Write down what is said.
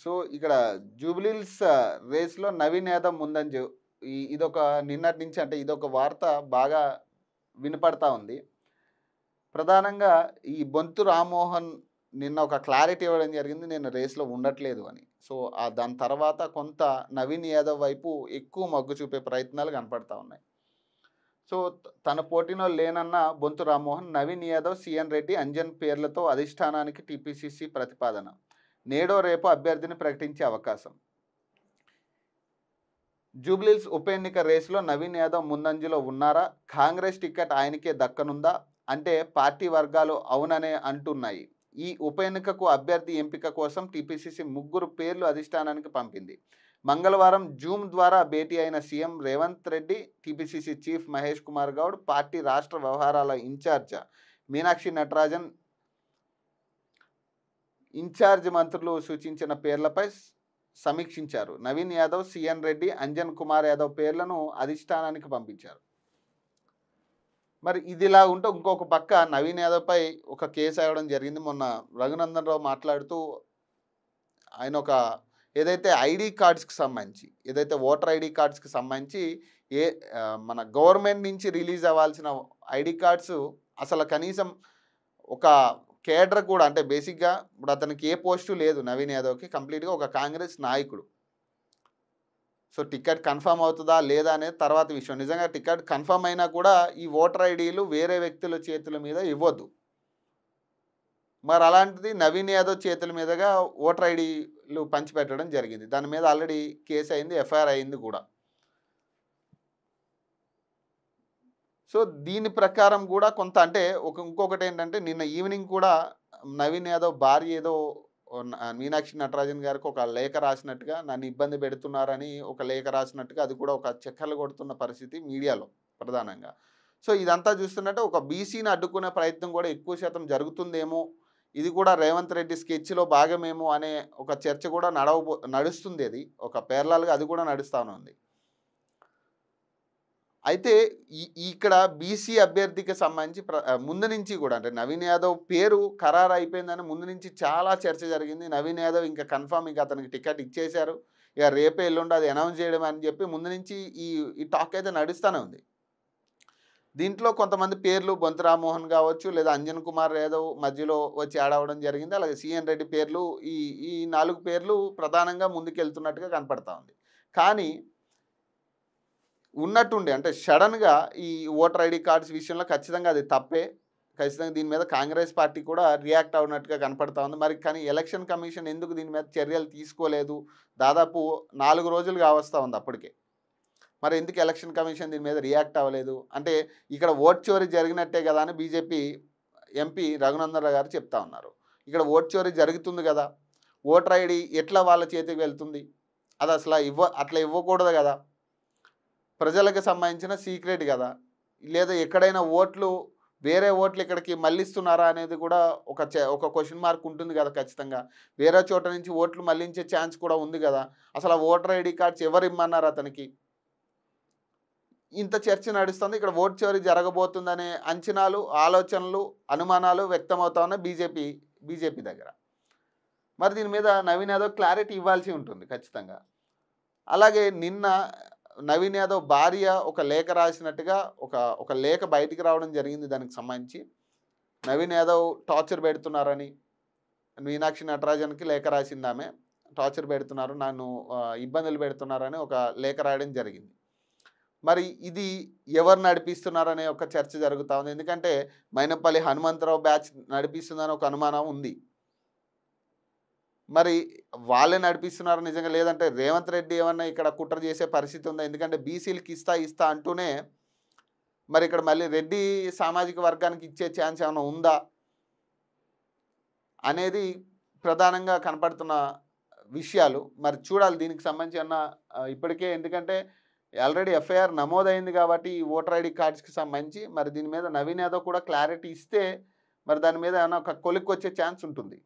So, ఇక్కడ జూబ్లీహిల్స్ రేస్‌లో నవీన్ యాదవ్ ముందంజ. ఇదొక నిన్నటి నుంచి అంటే ఇదొక వార్త బాగా వినపడతా ఉంది. ప్రధానంగా ఈ బొంతు రామ్మోహన్ నిన్న ఒక క్లారిటీ ఇవ్వడం జరిగింది. నేను రేస్‌లో ఉండట్లేదు అని. సో, దాని తర్వాత కొంత నవీన్ యాదవ్ వైపు ఎక్కువ మొగ్గు చూపే ప్రయత్నాలు కనపడతా ఉన్నాయి. సో, తన పోటీలో లేనన్న బొంతు రామ్మోహన్, నవీన్ యాదవ్, సీఎన్ రెడ్డి, అంజన్ పేర్లతో అధిష్టానానికి టీపీసీసీ ప్రతిపాదన. నేడో రేపో అభ్యర్థిని ప్రకటించే అవకాశం. జూబ్లీహిల్స్ ఉప ఎన్నిక రేసులో నవీన్ యాదవ్ ముందంజలో ఉన్నారా? కాంగ్రెస్ టికెట్ ఆయనకే దక్కనుందా? అంటే పార్టీ వర్గాలు అవుననే అంటున్నాయి. ఈ ఉప ఎన్నికకు అభ్యర్థి ఎంపిక కోసం టీపీసీసీ 3 పేర్లు అధిష్టానానికి పంపింది. మంగళవారం జూమ్ ద్వారా భేటీ అయిన CM Revanth Reddy, TPCC chief Mahesh Kumar Goud, party రాష్ట్ర వ్యవహారాల ఇన్ఛార్జ్ మీనాక్షి నటరాజన్, ఇన్ఛార్జ్ మంత్రులు సూచించిన పేర్లపై సమీక్షించారు. నవీన్ యాదవ్, సీఎన్ రెడ్డి, అంజన్ కుమార్ యాదవ్ పేర్లను అధిష్టానానికి పంపించారు. మరి ఇదిలా ఉంటే ఇంకొక పక్క నవీన్ యాదవ్పై ఒక కేసు అవ్వడం జరిగింది. మొన్న రఘునందన్ రావు మాట్లాడుతూ ఆయన ఒక ఏదైతే ఐడీ కార్డ్స్కి సంబంధించి, ఏదైతే ఓటర్ ఐడీ కార్డ్స్కి సంబంధించి ఏ మన గవర్నమెంట్ నుంచి రిలీజ్ అవ్వాల్సిన ఐడీ కార్డ్స్ అసలు కనీసం ఒక కేడర్ కూడా, అంటే బేసిక్గా ఇప్పుడు అతనికి ఏ పోస్టు లేదు నవీన్ యాదవ్కి, కంప్లీట్గా ఒక కాంగ్రెస్ నాయకుడు. సో టికెట్ కన్ఫర్మ్ అవుతుందా లేదా అనేది తర్వాత విషయం. నిజంగా టికెట్ కన్ఫర్మ్ అయినా కూడా ఈ ఓటర్ ఐడీలు వేరే వ్యక్తుల చేతుల మీద ఇవ్వద్దు. మరి అలాంటిది నవీన్ యాదవ్ చేతుల మీదుగా ఓటర్ ఐడీలు పంచిపెట్టడం జరిగింది. దాని మీద ఆల్రెడీ కేసు అయింది, ఎఫ్ఐఆర్ అయింది కూడా. సో దీని ప్రకారం కూడా కొంత అంటే ఇంకొకటి ఏంటంటే నిన్న ఈవినింగ్ కూడా నవీన్ యాదవ్ భార్య ఏదో మీనాక్షి నటరాజన్ గారికి ఒక లేఖ రాసినట్టుగా, నన్ను ఇబ్బంది పెడుతున్నారని ఒక లేఖ రాసినట్టుగా, అది కూడా ఒక చక్కర్లు కొడుతున్న పరిస్థితి మీడియాలో ప్రధానంగా. సో ఇదంతా చూస్తున్నట్టే ఒక బీసీని అడ్డుకునే ప్రయత్నం కూడా ఎక్కువ శాతం జరుగుతుందేమో, ఇది కూడా రేవంత్ రెడ్డి స్కెచ్లో భాగమేమో అనే ఒక చర్చ కూడా నడుస్తుంది. అది ఒక పేర్లాలుగా అది కూడా నడుస్తూనే ఉంది. అయితే ఇక్కడ బీసీ అభ్యర్థికి సంబంధించి ముందు నుంచి కూడా అంటే నవీన్ యాదవ్ పేరు ఖరారు అయిపోయిందని ముందు నుంచి చాలా చర్చ జరిగింది. నవీన్ యాదవ్ ఇంకా కన్ఫామ్, ఇంకా అతనికి టికెట్ ఇచ్చేశారు, ఇక రేపే ఎల్లుండి అది అనౌన్స్ చేయడం అని చెప్పి ముందు నుంచి ఈ టాక్ అయితే నడుస్తూనే ఉంది. దీంట్లో కొంతమంది పేర్లు బొంతు రామ్మోహన్ కావచ్చు, లేదా అంజన్ కుమార్ యాదవ్ మధ్యలో వచ్చి యాడ్ అవ్వడం జరిగింది. అలాగే సీఎన్ రెడ్డి పేర్లు, ఈ 4 పేర్లు ప్రధానంగా ముందుకెళ్తున్నట్టుగా కనపడతా ఉంది. కానీ ఉన్నట్టుండి అంటే సడన్గా ఈ ఓటర్ ఐడీ కార్డ్స్ విషయంలో ఖచ్చితంగా అది తప్పే. ఖచ్చితంగా దీని మీద కాంగ్రెస్ పార్టీ కూడా రియాక్ట్ అవునట్టుగా కనపడతా ఉంది. మరి కానీ ఎలక్షన్ కమిషన్ ఎందుకు దీని మీద చర్యలు తీసుకోలేదు? దాదాపు 4 రోజులు కావస్తా ఉంది అప్పటికే. మరి ఎందుకు ఎలక్షన్ కమిషన్ దీని మీద రియాక్ట్ అవ్వలేదు? అంటే ఇక్కడ ఓట్ చోరీ జరిగినట్టే కదా అని బీజేపీ ఎంపీ రఘునందన్ రావు గారు చెప్తా ఉన్నారు. ఇక్కడ ఓట్ చోరీ జరుగుతుంది కదా, ఓటర్ ఐడీ ఎట్లా వాళ్ళ చేతికి వెళ్తుంది? అది అసలు అట్లా ఇవ్వకూడదు కదా, ప్రజలకు సంబంధించిన సీక్రెట్ కదా, లేదా ఎక్కడైనా వేరే ఓట్లు ఇక్కడికి మళ్ళిస్తున్నారా అనేది కూడా ఒక క్వశ్చన్ మార్క్ ఉంటుంది కదా ఖచ్చితంగా. వేరే చోట నుంచి ఓట్లు మళ్ళించే ఛాన్స్ కూడా ఉంది కదా. అసలు ఆ ఓటర్ ఐడి కార్డ్స్ ఎవరు ఇమ్మన్నారు అతనికి? ఇంత చర్చ నడుస్తుంది. ఇక్కడ ఓట్ చోరీ జరగబోతుందనే అంచనాలు, ఆలోచనలు, అనుమానాలు వ్యక్తమవుతా ఉన్నాయి బీజేపీ దగ్గర. మరి దీని మీద నవీన్ యాదవ్ క్లారిటీ ఇవ్వాల్సి ఉంటుంది ఖచ్చితంగా. అలాగే నిన్న నవీన్ యాదవ్ భార్య ఒక లేఖ రాసినట్టుగా ఒక లేఖ బయటికి రావడం జరిగింది. దానికి సంబంధించి నవీన్ యాదవ్ టార్చర్ పెడుతున్నారని మీనాక్షి నటరాజన్కి లేఖ రాసింది. ఆమె టార్చర్ పెడుతున్నారు, నన్ను ఇబ్బందులు పెడుతున్నారని ఒక లేఖ రాయడం జరిగింది. మరి ఇది ఎవరు నడిపిస్తున్నారనే ఒక చర్చ జరుగుతూ ఉంది. ఎందుకంటే మైనపల్లి హనుమంతరావు బ్యాచ్ నడిపిస్తుందని ఒక అనుమానం ఉంది. మరి వాళ్ళే నడిపిస్తున్నారు నిజంగా, లేదంటే రేవంత్ రెడ్డి ఏమన్నా ఇక్కడ కుట్ర చేసే పరిస్థితి ఉందా? ఎందుకంటే బీసీలకి ఇస్తా అంటూనే మరి ఇక్కడ మళ్ళీ రెడ్డి సామాజిక వర్గానికి ఇచ్చే ఛాన్స్ ఏమైనా ఉందా అనేది ప్రధానంగా కనపడుతున్న విషయాలు. మరి చూడాలి దీనికి సంబంధించి ఇప్పటికే, ఎందుకంటే ఆల్రెడీ ఎఫ్ఐఆర్ నమోదైంది కాబట్టి ఈ ఓటర్ ఐడి కార్డ్స్కి సంబంధించి మరి దీని మీద నవీన్ యాదవ్ కూడా క్లారిటీ ఇస్తే మరి దాని మీద ఏమైనా ఒక కొలిక్కి వచ్చే ఛాన్స్ ఉంటుంది.